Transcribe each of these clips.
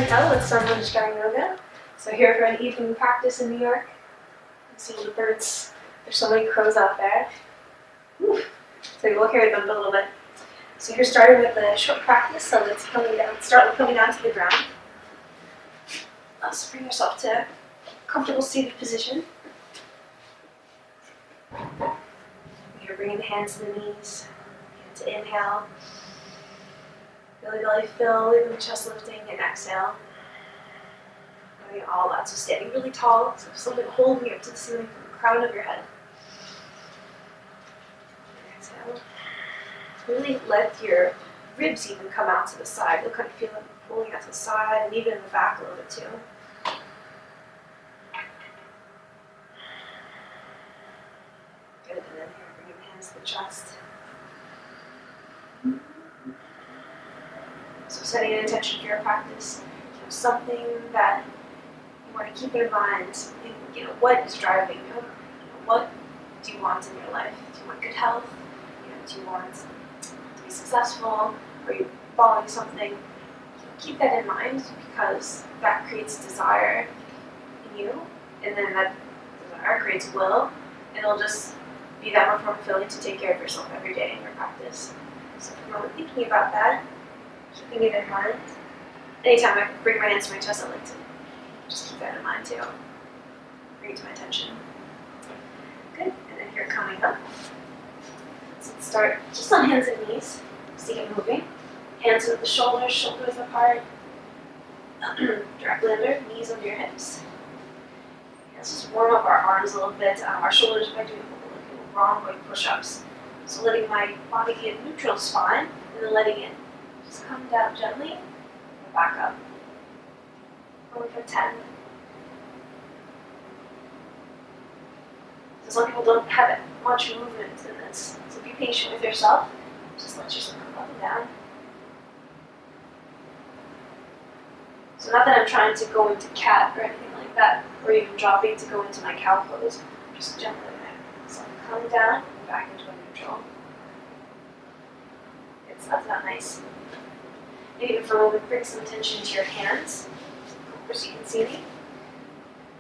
Hello, it's Someone Strong Yoga. So here for an evening practice in New York. You see the birds. There's so many crows out there. Whew. So we'll hear them a little bit. So you're starting with a short practice, so let's start with coming down to the ground. So bring yourself to a comfortable seated position. You're bringing the hands to the knees. To inhale. Belly fill, leaving the chest lifting, and exhale. Doing all that. So standing really tall, so something holding you up to the ceiling from the crown of your head. Exhale. Really let your ribs even come out to the side. You'll kind of feel them pulling out to the side and even in the back a little bit too. Good, and then here, bringing the hands to the chest. So setting an intention for your practice, something that you want to keep in mind. What is driving you? What do you want in your life? Do you want good health? Do you want to be successful? Are you following something? Keep that in mind because that creates desire in you, and then that desire creates will, and it'll just be that much more fulfilling to take care of yourself every day in your practice. So if you're thinking about that, keeping it in mind. Anytime I bring my hands to my chest, I like to just keep that in mind too. Bring it to my attention. Good. And then here coming up. So let's start just on hands and knees. See it moving. Hands at the shoulders, shoulders apart. Directly under, knees under your hips. Let's just warm up our arms a little bit. Our shoulders by doing wrong way push-ups. So letting my body get neutral spine and then letting it just come down gently and back up. Only for 10. So some people don't have much movement in this. So be patient with yourself. Just let yourself come up and down. So not that I'm trying to go into cat or anything like that, or even dropping to go into my cow pose. Just gently there. So come down and back into a neutral. That's not nice. Maybe for a moment, bring some attention to your hands. Of course, you can see me.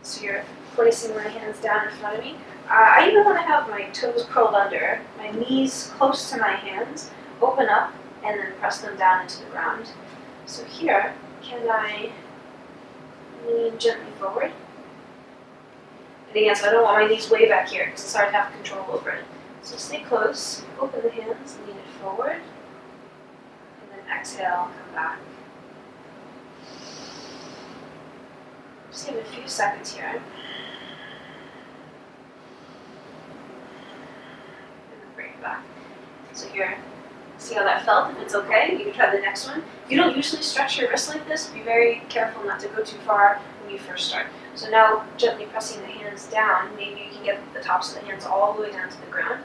So you're placing my hands down in front of me. I even want to have my toes curled under, my knees close to my hands, open up, and then press them down into the ground. So here, can I lean gently forward? And again, so I don't want my knees way back here because it's hard to have control over it. So stay close, open the hands, lean it forward. Exhale, come back. Just give it a few seconds here. And then bring it back. So here, see how that felt? If it's okay, you can try the next one. If you don't usually stretch your wrists like this, be very careful not to go too far when you first start. So now, gently pressing the hands down, maybe you can get the tops of the hands all the way down to the ground.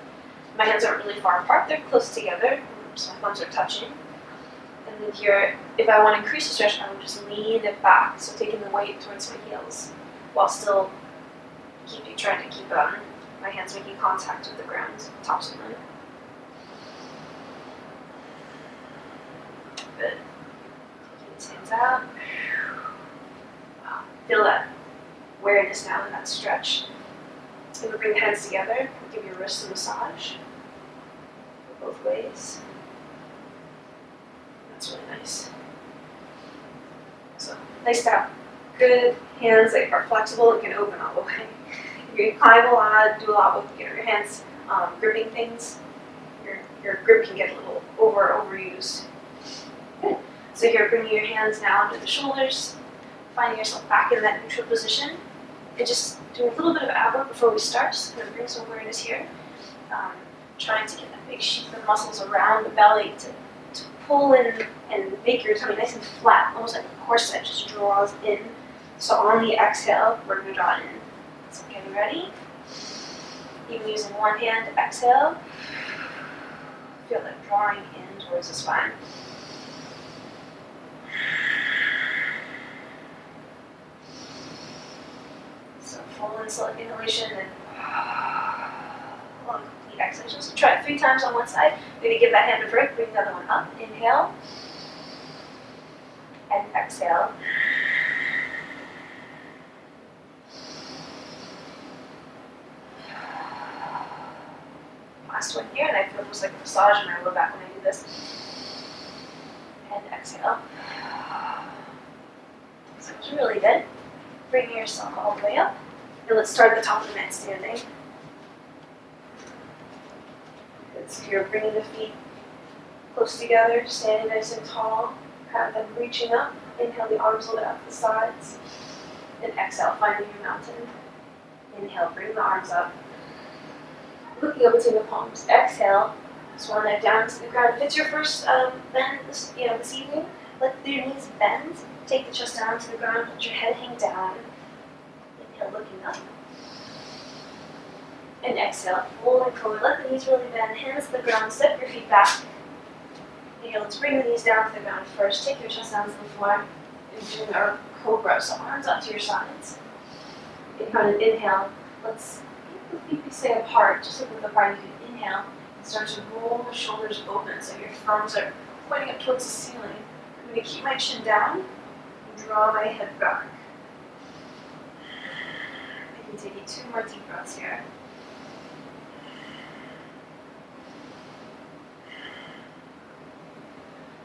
My hands aren't really far apart, they're close together, so my thumbs are touching. And then here, if I want to increase the stretch, I would just lean it back, so taking the weight towards my heels, while still trying to keep my hands making contact with the ground, tops of them. Good. Taking these hands out. Wow. Feel that awareness now in that stretch. And we'll bring the hands together, give your wrists a massage. Go both ways. That's really nice. So, nice to have good hands that are flexible and can open all the way. You can climb a lot, do a lot with your hands gripping things. Your grip can get a little overused. Good. So here, bringing your hands now under the shoulders, finding yourself back in that neutral position, and just doing a little bit of ab work before we start. Just kind of bring some awareness here. Trying to get that big sheath of muscles around the belly to pull in and make your tummy nice and flat, almost like a corset just draws in. So on the exhale, we're going to draw it in. So getting ready. Even using one hand to exhale. Feel that drawing in towards the spine. So full inhalation and long complete exhalation. So try it 3 times on one side. Maybe give that hand a break. Bring the other one up. Inhale. And exhale. last one here, and I feel just like a massage in my low back when I do this. And exhale. So it's really good. Bring yourself all the way up. And let's start at the top of the mat standing. Good. So you're bringing the feet close together, standing nice and tall. Have them reaching up. Inhale the arms a little bit up the sides. And exhale, finding your mountain. Inhale, bring the arms up. Looking up between the palms. Exhale, swan dive down to the ground. If it's your first bend this evening, let your knees bend. Take the chest down to the ground. Let your head hang down. Inhale, looking up. And exhale, folding forward. Let the knees really bend. Hands to the ground. Step your feet back. Inhale, let's bring the knees down to the ground first. Take your chest down to the floor. And doing our cobra. So arms up to your sides. Inhale. Let's keep the feet stay apart. Just look apart. You can inhale and start to roll the shoulders open so your thumbs are pointing up towards the ceiling. I'm going to keep my chin down and draw my head back. I can take you 2 more deep breaths here.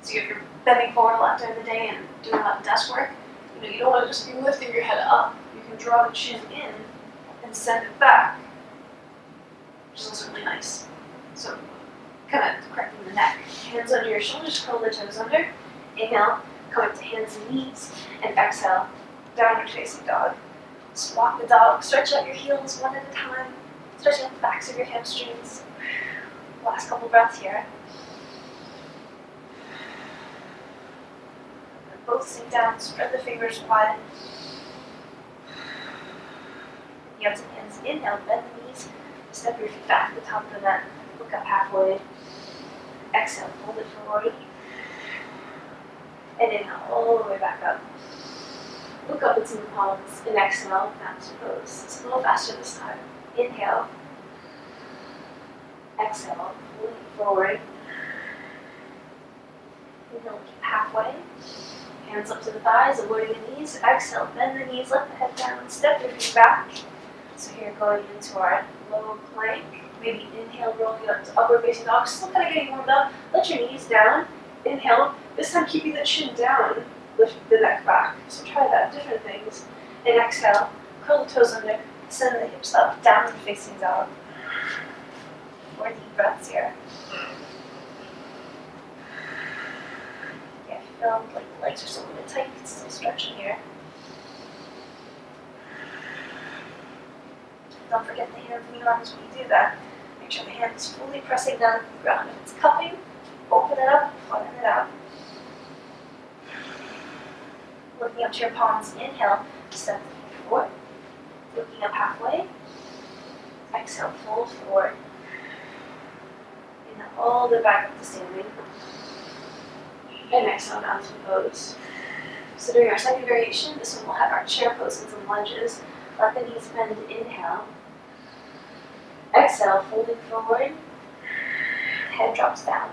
So if you're bending forward a lot during the day and doing a lot of desk work, you don't want to just be lifting your head up. You can draw the chin in and send it back, which is also really nice. So kind of correcting the neck. Hands under your shoulders, curl the toes under. Inhale, come up to hands and knees, and exhale, downward facing dog. Just walk the dog, stretch out your heels one at a time, stretching out the backs of your hamstrings. Last couple breaths here. Both sink down, spread the fingers wide. You have some hands. Inhale, bend the knees, step your feet back to the top of the mat, look up halfway. Exhale, fold it forward. And inhale, all the way back up. Look up into the palms, and exhale, mountain pose. It's a little faster this time. Inhale. Exhale, fold it forward. Inhale, keep halfway. Hands up to the thighs, avoiding the knees. Exhale, bend the knees, let the head down, step your feet back. So here, going into our low plank. Maybe inhale, rolling up to upward facing dog. Still kind of getting warmed up. Let your knees down. Inhale. This time, keeping the chin down. Lift the neck back. So try that. Different things. And exhale. Curl the toes under. Send the hips up. Downward facing dog. 4 deep breaths here. Feel like the legs are still a little bit tight, you can still stretch in here. Don't forget the hands and the arms when you do that. Make sure the hand is fully pressing down to the ground. If it's cupping, open it up, flatten it out. Looking up to your palms, inhale, step the feet forward. Looking up halfway. Exhale, fold forward. Inhale, all the way back up to standing. And exhale, mountain pose. So during our second variation, this one we'll have our chair pose and some lunges. Let the knees bend, inhale. Exhale, folding forward. Head drops down.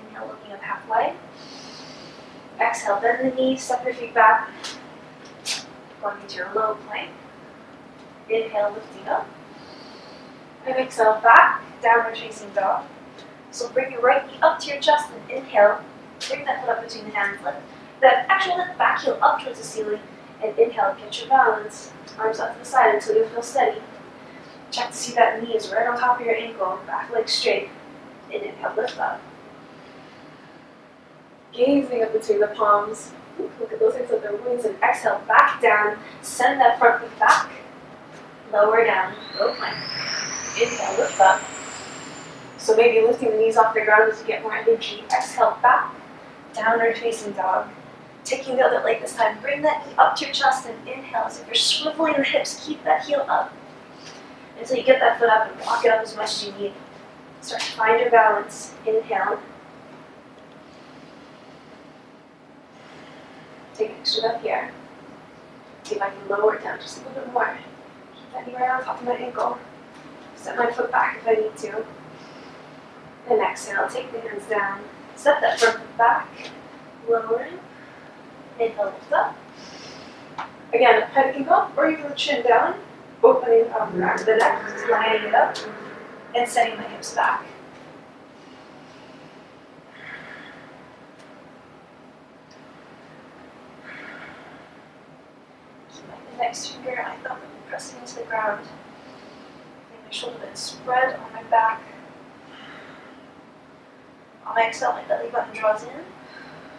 Inhale, looking up halfway. Exhale, bend the knees, step your feet back. Going into your low plank. Inhale, lifting up. And exhale, back, downward facing dog. So bring your right knee up to your chest and inhale. Bring that foot up between the hands. Let the back heel up towards the ceiling. And inhale, get your balance. Arms up to the side until you feel steady. Check to see that knee is right on top of your ankle. Back leg straight. And inhale, lift up. Gazing up between the palms. Look at those things with their wings. And exhale, back down. Send that front foot back. Lower down. Low plank. Inhale, lift up. So maybe lifting the knees off the ground as you get more energy. Exhale, back. Downward facing dog. Taking the other leg this time. Bring that knee up to your chest and inhale. As if you're swiveling the hips, keep that heel up. Until you get that foot up and walk it up as much as you need. Start to find your balance. Inhale. Take an extra breath here. See if I can lower it down just a little bit more. Keep that knee right on top of my ankle. Step my foot back if I need to. And exhale, take the hands down. Step that front foot back. Lowering. Inhale, lift up. Again, head can go up or even the chin down. Opening up the back of the neck, lining it up, and setting the hips back. index finger and my thumb pressing into the ground. And my shoulder blades spread on my back. On my exhale, my belly button draws in.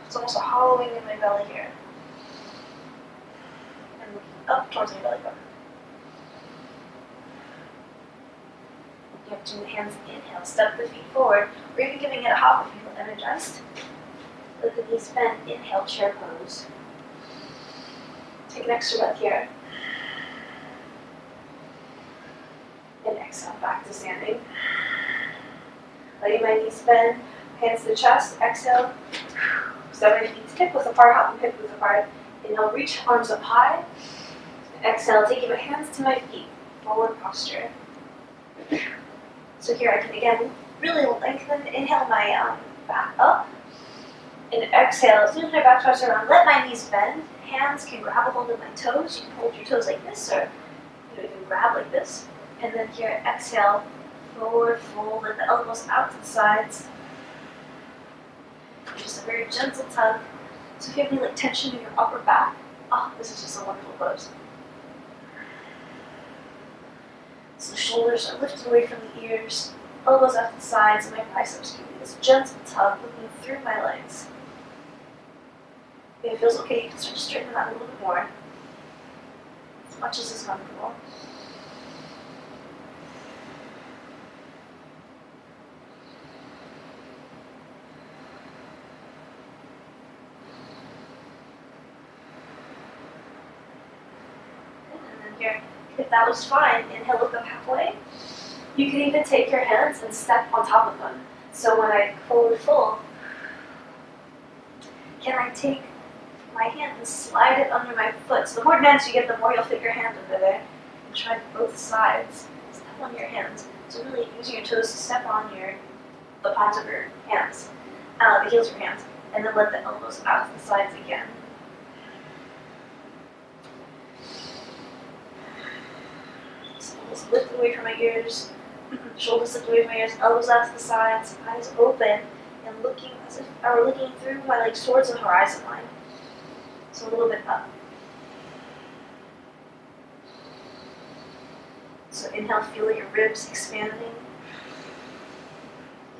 It's almost a hollowing in my belly here. And looking up towards my belly button. You have to do the hands inhale, step the feet forward, or even giving it a hop if you feel energized. Let the knees bend, inhale, chair pose. Take an extra breath here. And exhale, back to standing. Letting my knees bend, hands to the chest, exhale. Step my feet hip width apart, hop them hip width apart. Inhale, reach arms up high. Exhale, taking my hands to my feet, forward posture. So here I can again really lengthen, inhale my back up. And exhale, as soon as my back twists around, let my knees bend. Hands can grab a hold of my toes. You can hold your toes like this, or you can grab like this. And then here, exhale, forward fold, let the elbows out to the sides. Just a very gentle tug. So if you have any like tension in your upper back, this is just a wonderful pose. So the shoulders are lifted away from the ears, elbows out to the sides, and my biceps give me this gentle tug looking through my legs. If it feels okay, you can start to straighten them out a little bit more, as much as is comfortable. And then here, if that was fine, inhale, look up halfway. You can even take your hands and step on top of them. So when I forward fold, can I take my hand and slide it under my foot? So the more dense you get, the more you'll fit your hand under there. And try both sides. Step on your hands. So really using your toes to step on the palms of your hands, the heels of your hands, and then let the elbows out to the sides again. Lift away from my ears, shoulders lift away from my ears, elbows out to the sides, eyes open, and looking as if I were looking through my legs towards the horizon line. So a little bit up. So inhale, feel your ribs expanding.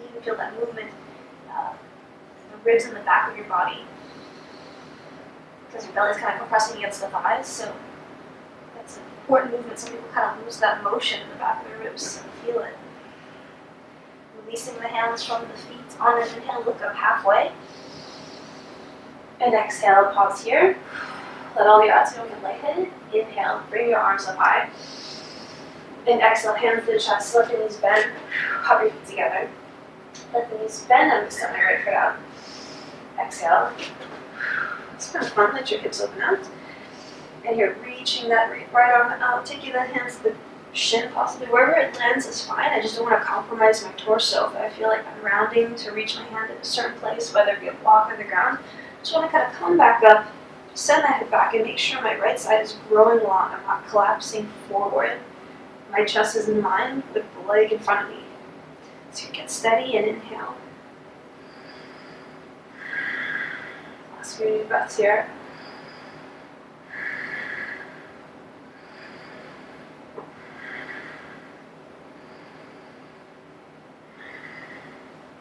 You can feel that movement, the ribs in the back of your body, because your belly's kind of compressing against the thighs. So that's an important movement. Some people kind of lose that motion in the back of their ribs and feel it. Releasing the hands from the feet on an inhale, look up halfway. And exhale, pause here. Let all your abdomen get lightheaded. Inhale, bring your arms up high. And exhale, hands to the chest, let the knees bend, hug your feet together. Let the knees bend and extend your right foot out. Exhale. It's kind of fun, let your hips open out. And you're reaching that right arm out, taking that hands to the shin possibly. Wherever it lands is fine. I just don't want to compromise my torso. If I feel like I'm rounding to reach my hand at a certain place, whether it be a block or the ground, I just want to kind of come back up, send that head back, and make sure my right side is growing long. I'm not collapsing forward. My chest is in line with the leg in front of me. So you get steady and inhale. Last few deep breaths here.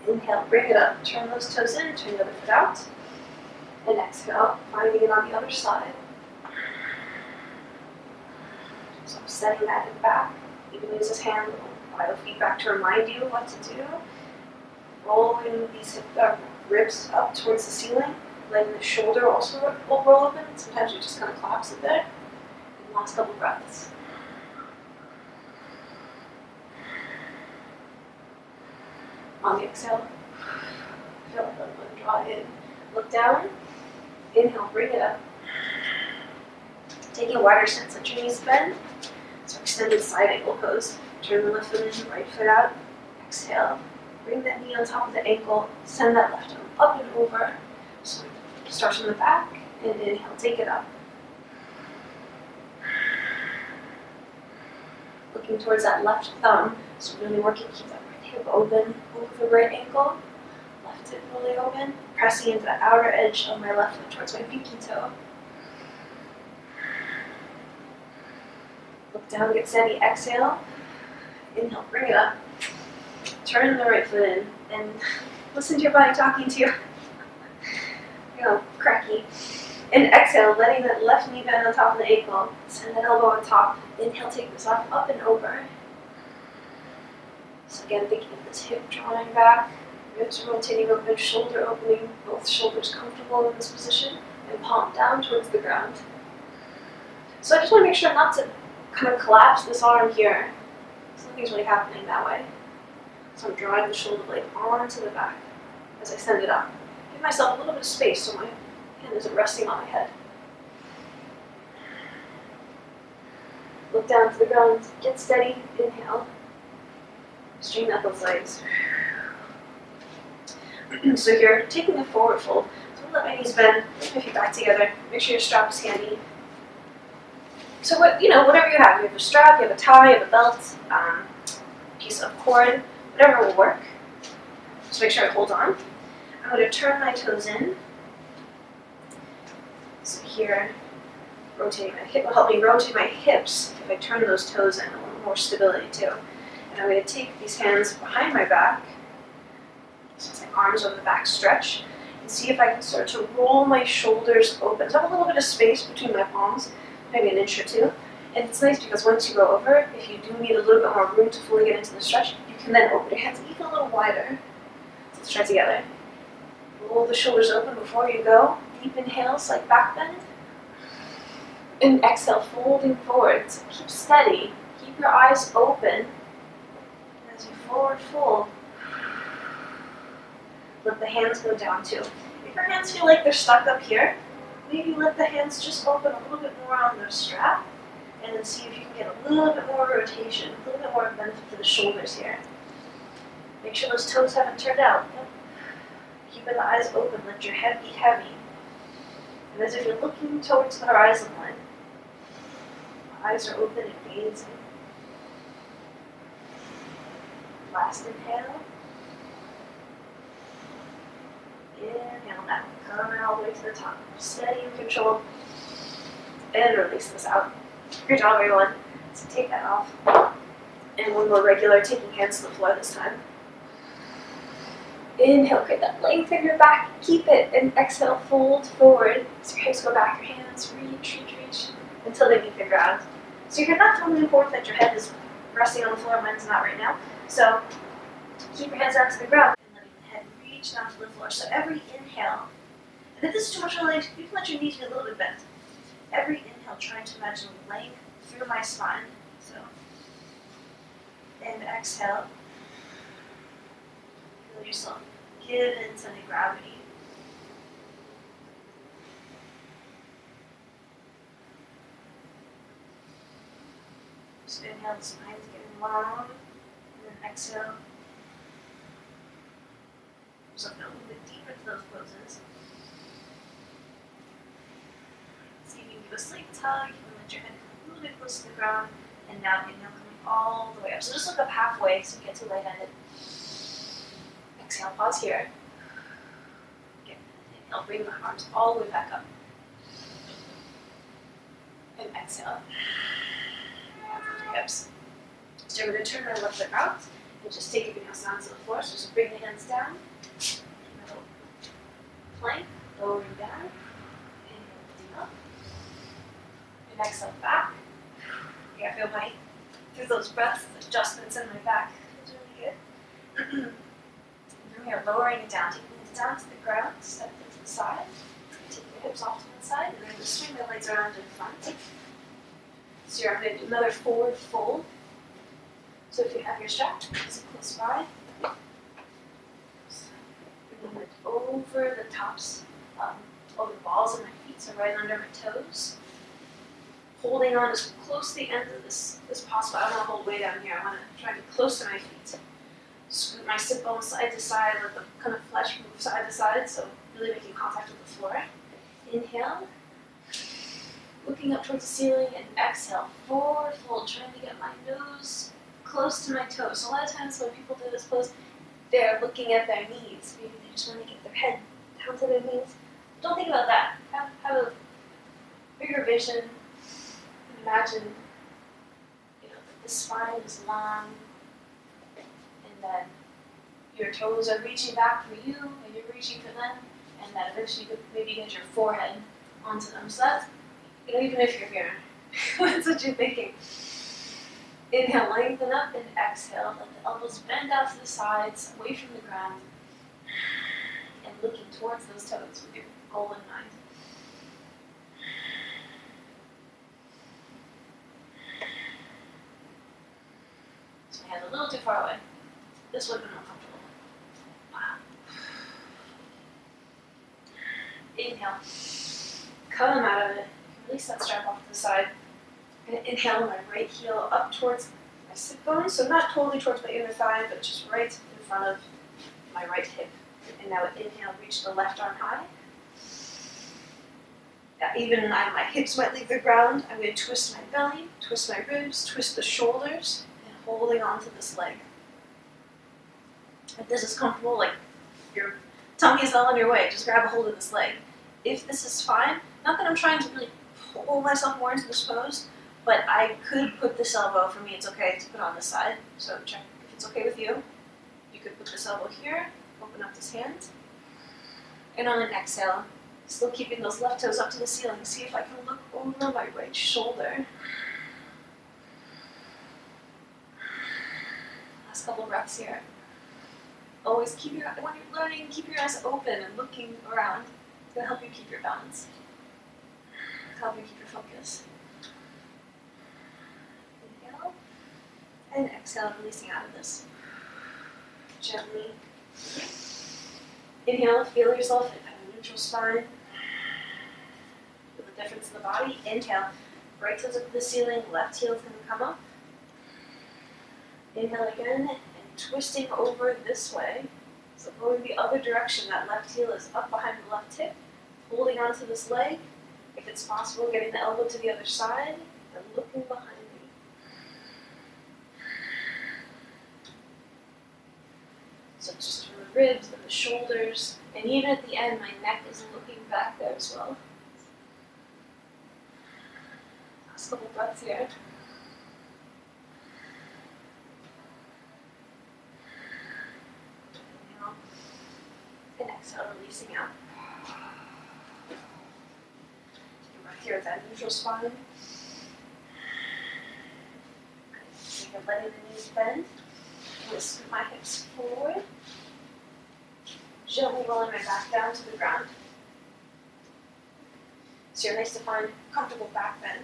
Inhale, bring it up, turn those toes in, turn the other foot out. And exhale, finding it on the other side. So I'm setting that head back. You can use this hand with feedback to remind you what to do. Rolling these ribs up towards the ceiling, letting the shoulder also roll open. Sometimes you just kind of collapse it there. And last couple breaths. On the exhale, feel like the blood draw in. Look down. Inhale, bring it up. Taking a wider stance, let your knees bend. So extended side angle pose. Turn the left foot in, right foot out. Exhale. Bring that knee on top of the ankle. Send that left arm up and over. So start from the back and inhale, take it up. Looking towards that left thumb. So really working to keep that right hip open over the right ankle. Left hip really open. Pressing into the outer edge of my left foot towards my pinky toe. Look down, get steady, exhale. Inhale, bring it up. Turn the right foot in and listen to your body talking to you. Cracky. And exhale, letting that left knee bend on top of the ankle. Send that elbow on top. Inhale, take this up and over. So again, thinking of this hip drawing back, ribs rotating open, shoulder opening, both shoulders comfortable in this position, and palm down towards the ground. So I just want to make sure not to kind of collapse this arm here. Something's really happening that way. So I'm drawing the shoulder blade onto the back as I send it up. Give myself a little bit of space so my hand isn't resting on my head. Look down to the ground, get steady, inhale. Straighten out those legs. So here, taking the forward fold. So let my knees bend, lift my feet back together. Make sure your strap is handy. So whatever you have. You have a strap, you have a tie, you have a belt, piece of cord, whatever will work. Just make sure it holds on. I'm going to turn my toes in. So here, rotating my hip will help me rotate my hips if I turn those toes in, a little more stability too. And I'm going to take these hands behind my back, so it's like arms over the back stretch, and see if I can start to roll my shoulders open. So I have a little bit of space between my palms, maybe an inch or two. And it's nice because once you go over, if you do need a little bit more room to fully get into the stretch, you can then open your hands even a little wider. So let's try it together. Roll the shoulders open before you go. Deep inhales like back bend. And exhale, folding forward. So keep steady. Keep your eyes open. As you forward fold, let the hands go down too. If your hands feel like they're stuck up here, maybe let the hands just open a little bit more on the strap, and then see if you can get a little bit more rotation, a little bit more benefit to the shoulders here. Make sure those toes haven't turned out. Yep. Keeping the eyes open, let your head be heavy. And as if you're looking towards the horizon line, the eyes are open and gazing. Last inhale. Inhale down. Coming all the way to the top. Steady and controlled. And release this out. Good job, everyone. So take that off. And one more regular, taking hands to the floor this time. Inhale, create that length in your back. Keep it. And exhale, fold forward. So your hips go back, your hands reach until they meet the ground. So you're not feeling important that your head is resting on the floor. Mine's not right now. So keep your hands down to the ground and letting the head reach down to the floor. So every inhale, and if this is too much relief, you can let your knees be a little bit bent. Every inhale, trying to imagine length through my spine. So, and exhale, feel yourself give into the gravity. So inhale, the spine's getting long. Exhale. So a little bit deeper to those poses. So you can give a slight tug, you can let your head come a little bit close to the ground, and now inhale coming all the way up. So just look up halfway so you get to light-handed. Exhale, pause here. Okay. Inhale, bring the arms all the way back up. And exhale. Hands on your hips. So you're going to turn my left foot out and just take your inhales down to the floor. So just bring the hands down. Middle plank, lowering down. Inhale, lifting up. And exhale back. Yeah, I feel through those breaths, the adjustments in my back. It's really good. From here, lowering it down, taking it down to the ground, step it to the side. Take your hips off to one side, and then just swing the legs around in front. So you're going to do another forward fold. So if you have your strap, is it close by? Bringing it over the tops, over the balls of my feet, so right under my toes. Holding on as close to the end of this as possible. I don't want to hold way down here. I want to try to get close to my feet. Scoot my sit bones side to side, let the kind of flesh move side to side, so really making contact with the floor. Inhale. Looking up towards the ceiling, and exhale. Forward fold, trying to get my nose close to my toes. So a lot of times when people do this pose, they're looking at their knees. Maybe they just want to get their head down to their knees. Don't think about that. Have a bigger vision. Imagine the spine is long, and then your toes are reaching back for you, and you're reaching for them, and then eventually you could maybe get your forehead onto them. So that's, even if you're here, that's what you're thinking. Inhale, lengthen up, and exhale. Let the elbows bend out to the sides, away from the ground, and looking towards those toes with your goal in mind. So my hand's a little too far away. This would have been uncomfortable. Wow. Inhale. Come out of it. Release that strap off to the side. And inhale my right heel up towards my sit bone, so not totally towards my inner thigh, but just right in front of my right hip. And now inhale, reach the left arm high. Even my hips might leave the ground. I'm going to twist my belly, twist my ribs, twist the shoulders, and holding onto this leg. If this is comfortable, like your tummy is not on your way, just grab a hold of this leg. If this is fine, not that I'm trying to really pull myself more into this pose, but I could put this elbow, for me it's okay to put on this side, so check if it's okay with you. You could put this elbow here, open up this hand, and on an exhale, still keeping those left toes up to the ceiling, see if I can look over my right shoulder. Last couple breaths here. Always keep your, when you're learning, keep your eyes open and looking around. It's going to help you keep your balance. Help you keep your focus. Inhale. And exhale, releasing out of this. Gently. Inhale, feel yourself in a neutral spine. Feel the difference in the body. Inhale, right toes up to the ceiling, left heel is going to come up. Inhale again, and twisting over this way. So going the other direction, that left heel is up behind the left hip, holding onto this leg. If it's possible, getting the elbow to the other side and looking behind me. So just from the ribs and the shoulders, and even at the end, my neck is looking back there as well. Last couple breaths here. Inhale. And exhale, releasing out. Here with that neutral spine. So you're letting the knees bend. I'm going to scoot my hips forward. Gently rolling my back down to the ground. So you're nice to find comfortable back bend.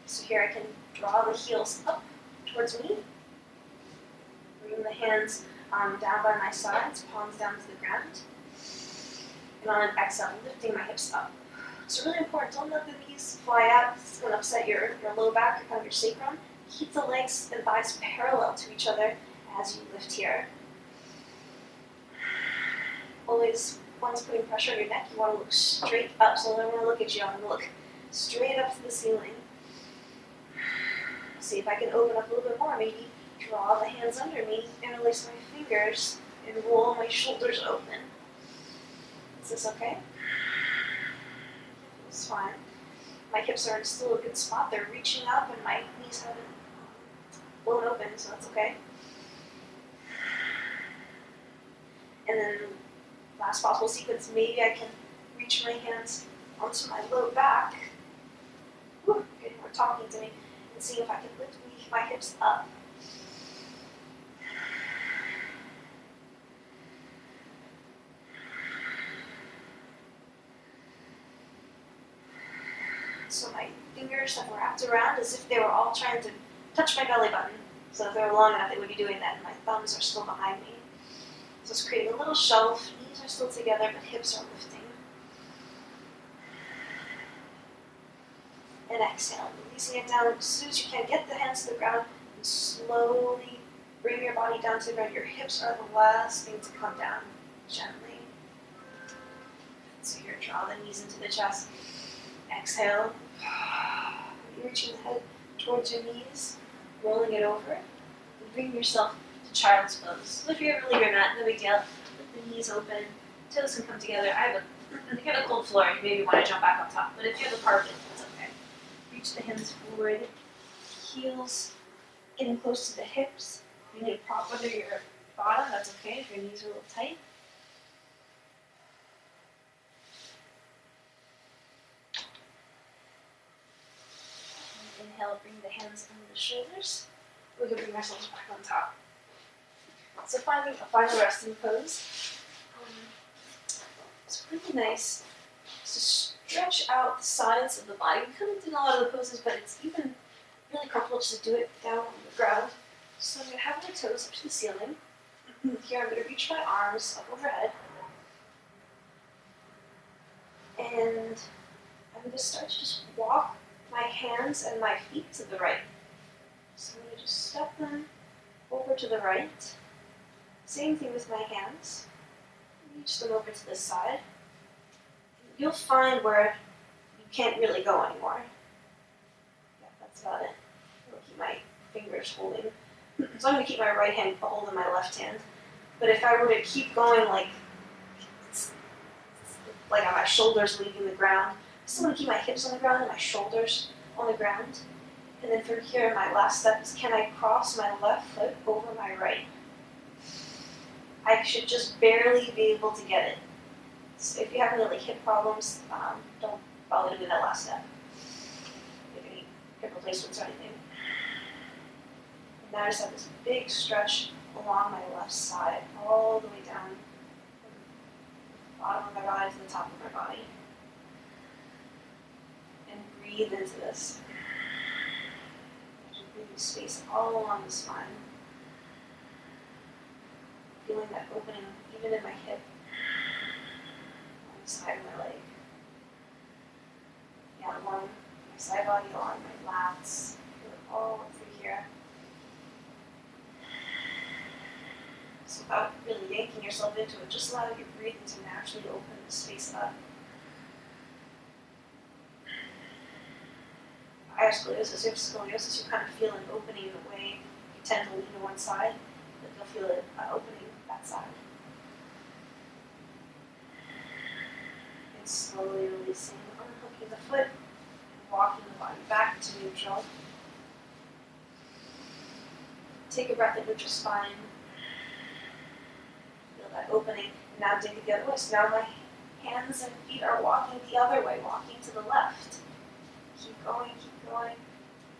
So here I can draw the heels up towards me. Bring the hands down by my sides, palms down to the ground. And on an exhale, lifting my hips up. It's really important, don't let the knees fly out. It's going to upset your low back, kind of your sacrum. Keep the legs and thighs parallel to each other as you lift here. Always, once putting pressure on your neck, you want to look straight up. So when I want to look at you, I'm going to look straight up to the ceiling. See if I can open up a little bit more. Maybe draw the hands under me, interlace my fingers, and roll my shoulders open. Is this okay? It's fine. My hips are still a good spot. They're reaching up and my knees haven't blown open, so that's okay. And then last possible sequence, maybe I can reach my hands onto my low back. Whew, good, we're talking to me. And see if I can lift my hips up. So my fingers have wrapped around as if they were all trying to touch my belly button. So if they were long enough, they would be doing that, and my thumbs are still behind me. So it's creating a little shelf. Knees are still together, but hips are lifting. And exhale, releasing it down as soon as you can. Get the hands to the ground and slowly bring your body down to the ground. Your hips are the last thing to come down gently. So here, draw the knees into the chest. Exhale, reaching the head towards your knees, rolling it over, and bring yourself to child's pose. So if you ever leave your mat, no big deal. Let the knees open, toes can come together. If you have a cold floor, you maybe want to jump back up top, but if you have a carpet, that's okay. Reach the hands forward, heels getting close to the hips. You need to prop under your bottom, that's okay if your knees are a little tight. Inhale, bring the hands under the shoulders. We can bring ourselves back on top. So finding a final resting pose. It's really nice to stretch out the sides of the body. We kind of did a lot of the poses, but it's even really comfortable just to do it down on the ground. So I'm going to have my toes up to the ceiling. Here I'm going to reach my arms up overhead. And I'm going to start to just walk my hands and my feet to the right. So I'm going to just step them over to the right. Same thing with my hands. Reach them over to this side. You'll find where you can't really go anymore. Yeah, that's about it. I'll keep my fingers holding. So I'm going to keep my right hand holding my left hand. But if I were to keep going like my shoulders leaving the ground, I still want to keep my hips on the ground and my shoulders on the ground. And then from here, my last step is, can I cross my left foot over my right? I should just barely be able to get it. So if you have any like hip problems, don't bother doing that last step. If you need hip replacements or anything. And now I just have this big stretch along my left side, all the way down from the bottom of my body to the top of my body. And breathe into this. Breathe space all along the spine. Feeling that opening even in my hip, on the side of my leg. Yeah, along my side body, along my lats, feel it all through here. So without really yanking yourself into it, just allow your breathing to naturally open the space up. I have scoliosis, if scoliosis, you kind of feel an opening in the way you tend to lean to one side, but you'll feel it opening that side. And slowly releasing, unhooking the foot, and walking the body back to neutral. Take a breath at neutral spine. Feel that opening. And now dig it the other way. So now my hands and feet are walking the other way, walking to the left. Keep going, keep going.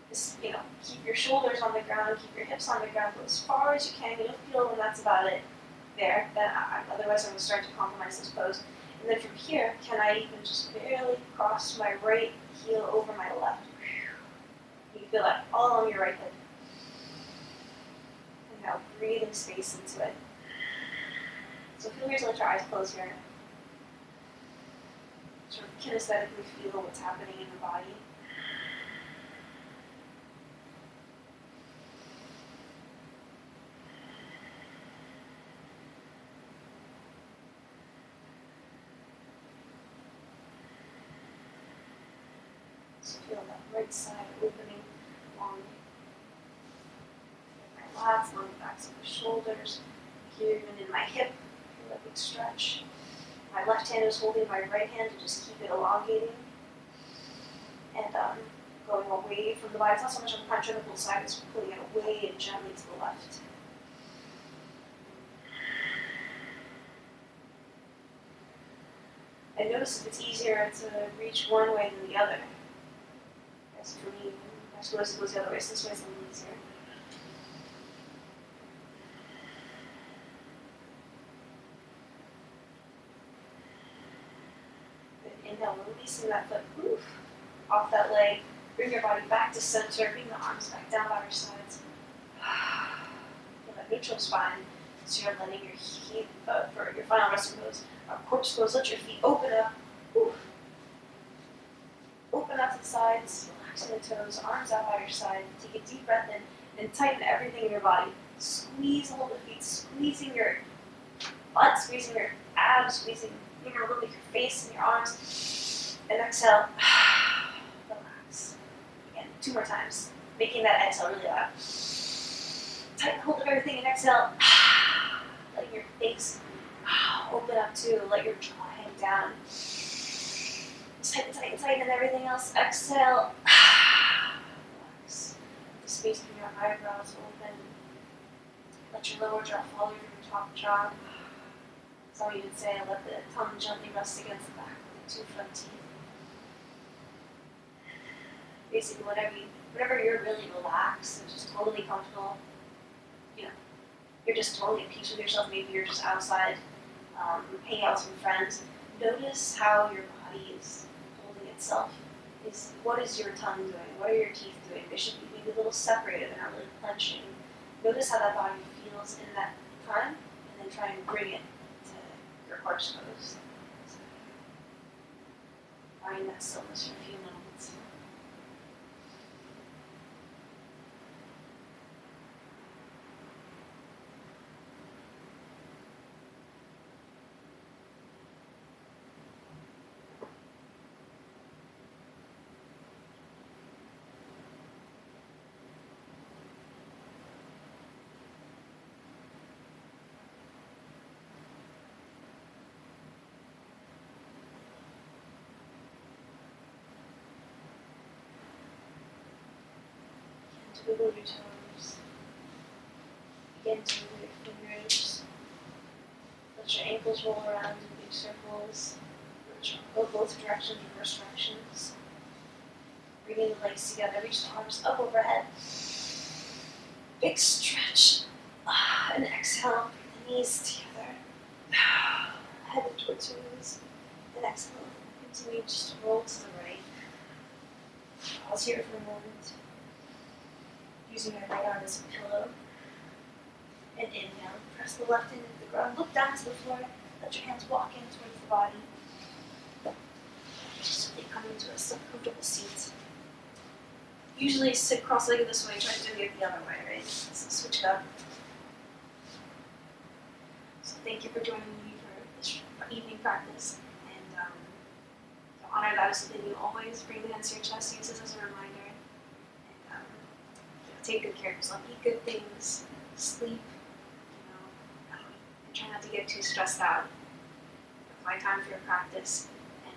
Just, keep your shoulders on the ground, keep your hips on the ground, go as far as you can. You'll feel when that's about it there. Then otherwise I'm going to start to compromise this pose. And then from here, can I even just barely cross my right heel over my left? You feel that all on your right hip. And now breathing space into it. So feel free to let your eyes close here. Sort of kinesthetically feel what's happening in the body. So feel that right side opening along my lats, along the backs of the shoulders. Here, even in my hip, feel that big stretch. My left hand is holding my right hand to just keep it elongating. And going away from the body. It's not so much on the punch on the pull side, it's pulling it away and gently to the left. And notice if it's easier to reach one way than the other. As for me, my scoliosis goes the other way, so this way is a little easier. Then inhale, releasing that foot, oof, off that leg. Bring your body back to center, bring the arms back down by your sides. Feel that neutral spine. So you're letting your feet, for your final resting pose, corpse pose, let your feet open up. Oof. Open up to the sides, relaxing the toes, arms out by your side. Take a deep breath in and tighten everything in your body. Squeeze all the feet, squeezing your butt, squeezing your abs, squeezing a little bit your face and your arms. And exhale. Relax. Again, 2 more times. Making that exhale really loud. Tighten hold of everything and exhale. Letting your face open up too. Let your jaw hang down. Tighten, tighten, tighten, and everything else. Exhale. Relax. Just space between your eyebrows open. Let your lower jaw fall over your top jaw. Some even say let the tongue gently rest against the back of the two front teeth. Basically, whatever you're really relaxed and just totally comfortable, you're just totally at peace with yourself. Maybe you're just outside, hanging out with some friends. Notice how your body is holding itself. What is your tongue doing? What are your teeth doing? They should be maybe a little separated. They're not really clenching. Notice how that body feels in that time, and then try and bring it to your horse pose. So, find that stillness for a few moments. To wiggle your toes. Begin to move your fingers. Let your ankles roll around in big circles. Go both directions, reverse directions. Bringing the legs together, reach the arms up overhead. Big stretch. And exhale, bring the knees together. Head towards your knees. And exhale. Continue just to roll to the right. Pause here for a moment. Using your right arm as a pillow. And inhale. Press the left into the ground. Look down to the floor. Let your hands walk in towards the body. Just so they come into a comfortable seat. Usually sit cross-legged this way. Try to do it the other way, right? So switch it up. So thank you for joining me for this evening practice. And to honor that is something you always bring the hands to your chest. Use this as a reminder. Take good care of yourself, eat good things, sleep, and try not to get too stressed out. Find time for your practice, and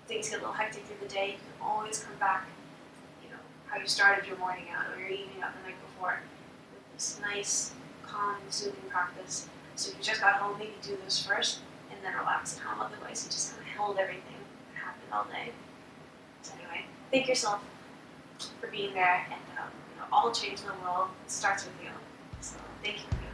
if things get a little hectic through the day, you can always come back, how you started your morning out or your evening out the night before with this nice, calm, soothing practice. So if you just got home, maybe do this first, and then relax at home. Otherwise, you just kind of held everything that happened all day. So anyway, thank yourself for being there, and all change in the world starts with you. So thank you for being